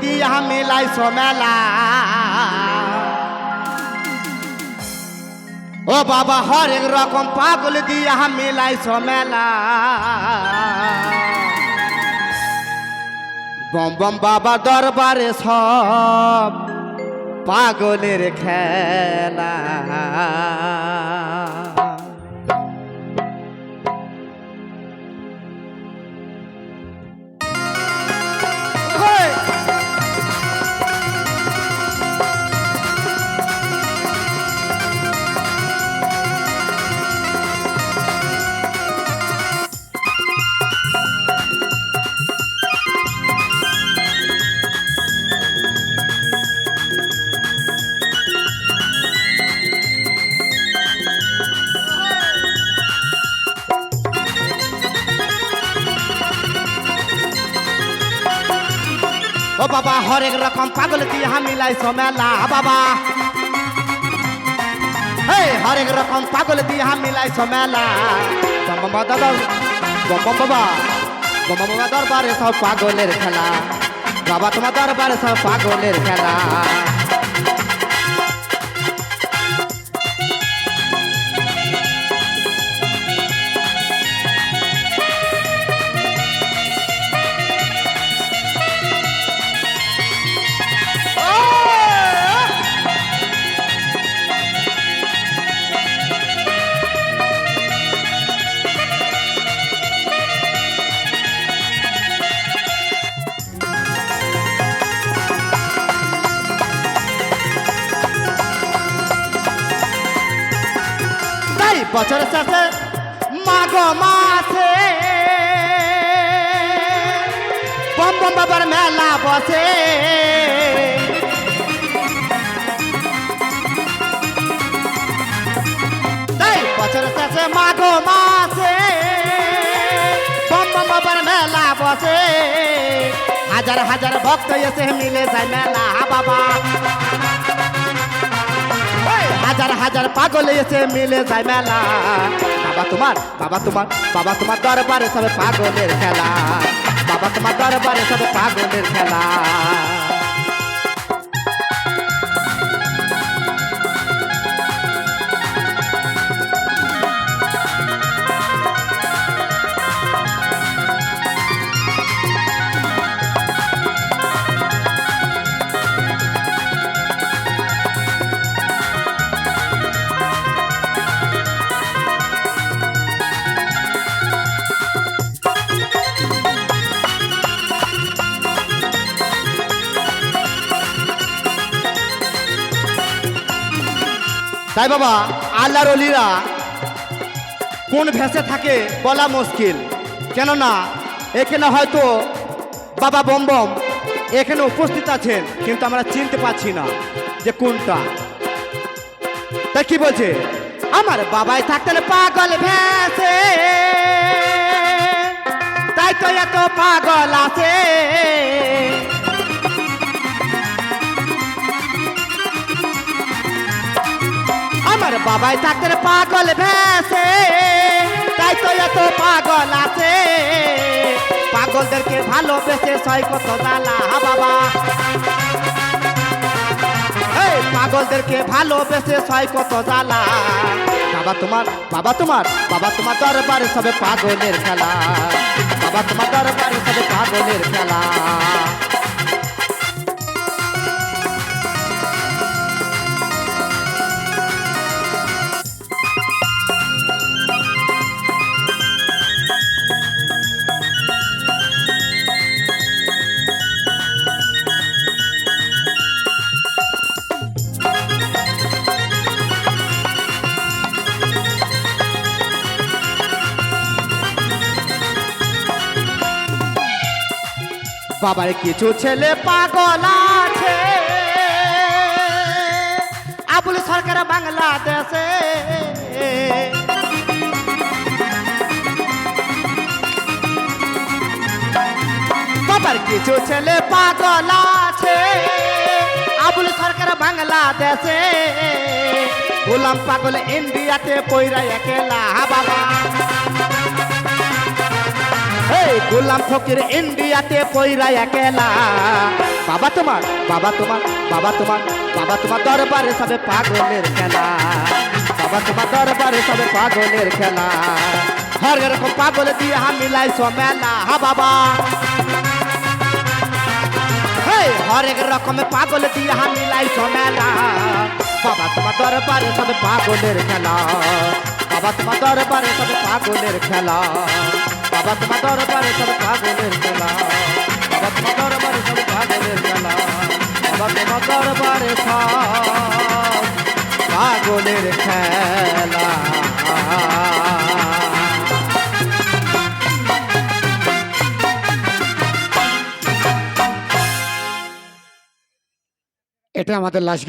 দিয়া মিলাইছো মেলা ও বাবা হরেক রকম পাগল দিয়া মিলাইছো মেলা বম বম বাবা দরবারে সব পাগলের খেলা ও বাবা হরেক রকম পাগল দিয়া মিলাইছো মেলা বাবা হরেক রকম পাগল দিয়া মিলাইছো মেলা বাবা দাদা বাবা দরবারে সব পাগলের খেলা বাবা তোমার দরবারে সব পাগলের খেলা বছর শেষে মাঘ মাসে বম বম বাবার মেলা বসে বছর শেষে মাঘ মাসে বম বম বাবার মেলা বসে হাজার হাজার ভক্ত এসে মিলে যায় মেলা বাবা হাজার হাজার পাগল এসে মিলে যায় মেলা বাবা তোমার দরবারে সব পাগলের খেলা বাবা তোমার দরবারে সব পাগলের খেলা তাই বাবা আল্লাহর ওলিরা কোন ভেসে থাকে বলা মুশকিল কেননা এখানে হয়তো বাবা বম বম এখানে উপস্থিত আছেন কিন্তু আমরা চিনতে পারছি না যে কোনটা তাই কি বলছে আমার বাবাই থাকতেন পাগল ভেসে তাই তো এত পাগল আছে আমার বাবাই থাকতেন পাগল ভেসে তাই তো এত পাগল আছে পাগলদেরকে ভালোবেসে সয় কত জ্বালা বাবা পাগলদেরকে ভালোবেসে সয় কত জ্বালা বাবা তোমার দরবারে সবে পাগলের খেলা বাবা তোমার দরবারে সবে পাগলের খেলা বাবার কিছু ছেলে পাগল আছে আবুল সরকার বাংলাদেশে বাবার কিছু ছেলে পাগল আছে আবুল সরকার বাংলাদেশে গোলাম পাগল ইন্ডিয়াতে পয়রা একলা বাবা এই গোলাম ফকির ইন্ডিয়াতে পইরা একেলা বাবা তোমার বাবা তোমার বাবা তোমার বাবা তোমার দরবারে সবে পাগলের খেলা বাবা তোমার দরবারে সবে পাগলের খেলা হর এরকম পাগল দিয়ে মিলাইছো মেলা হা বাবা হর এক রকমের পাগল দিয়ে মিলাইছো মেলা বাবা তোমার দরবারে সবে পাগলের খেলা বাবা তোমার দরবারে সবে পাগলের খেলা বাবা তোমার দরবারে সবে পাগলের খেলা বাবা তোমার দরবারে সবে পাগলের খেলা বাবা তোমার দরবারে সব পাগলের খেলা। এটা আমাদের লাশ